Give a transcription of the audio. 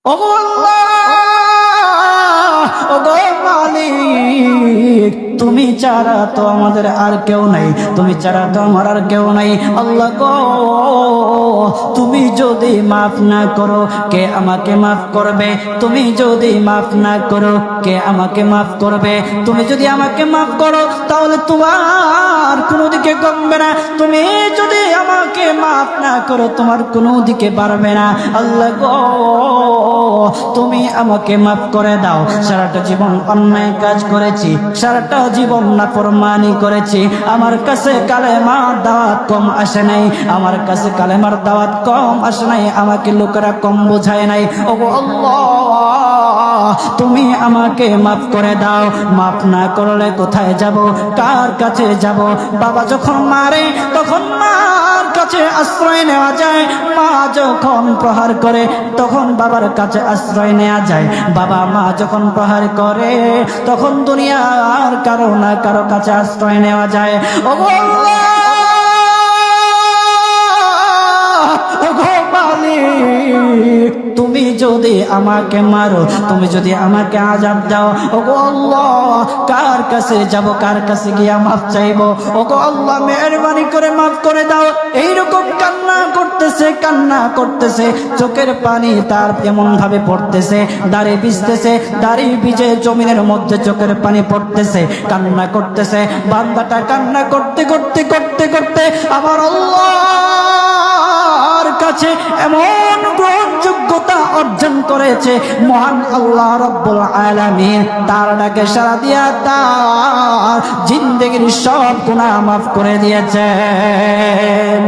ওগো আল্লাহ, ওগো মালিক, তুমি ছাড়া তো আমাদের আর কেউ নাই, তুমি ছাড়া তো আমার আর কেউ নাই। আল্লাহ গো, তুমি যদি মাফ না করো কে আমাকে মাফ করবে? তুমি যদি মাফ না করো কে আমাকে মাফ করবে? তুমি যদি আমাকে মাফ করো তাহলে তোমার কোনো দিকে কমবে না, তুমি যদি আমাকে মাফ না করো তোমার কোনো দিকে বাড়বে না। আল্লাহ গো, তুমি আমাকে মাফ করে দাও। সারাটা জীবন অন্যায় কাজ করেছি, সারাটা জীবন নাফরমানি করেছি, আমার কাছে কালেমার দাওয়াত কম আসে নাই, আমার কাছে কালেমার দাওয়াত কম আসে নাই, আমাকে লোকেরা কম বোঝায় নাই। ওগো আল্লাহ, তুমি আমাকে মাফ করে দাও। মাফ না করলে কোথায় যাব, কার কাছে যাব? বাবা যখন মারে তখন মার কাছে আশ্রয় নেওয়া যায়, মা যখন প্রহার করে তখন বাবার কাছে আশ্রয় নেওয়া যায়, বাবা মা যখন প্রহার করে তখন দুনিয়ার কারো না কারো কাছে আশ্রয় নেওয়া যায়। ওগো আল্লাহ, ওগো মালিক, তুমি যদি আমাকে মারো, তুমি যদি আমাকে আযাব দাও, ওগো আল্লাহ, কার কাছে যাব, কার কাছে গিয়া মাফ চাইবো? ওগো আল্লাহ, মেহেরবানি করে মাফ করে দাও। এইরকম কান্না করতেছে, কান্না করতেছে, চোখের পানি তার এমন ভাবে পড়তেছে, দাড়ি ভিজতেছে, দাড়ি ভিজে জমিনের মধ্যে চোখের পানি পড়তেছে, কান্না করতেছে। বান্দাটা কান্না করতে করতে করতে করতে আমার আল্লাহর কাছে এমন গ্রহণযোগ্যতা অর্জন করেছে, মহান আল্লাহ রাব্বুল আলামিন তার ডাকে সাড়া দিয়া তার জিন্দেগির সব গুনাহ মাফ করে দিয়েছেন।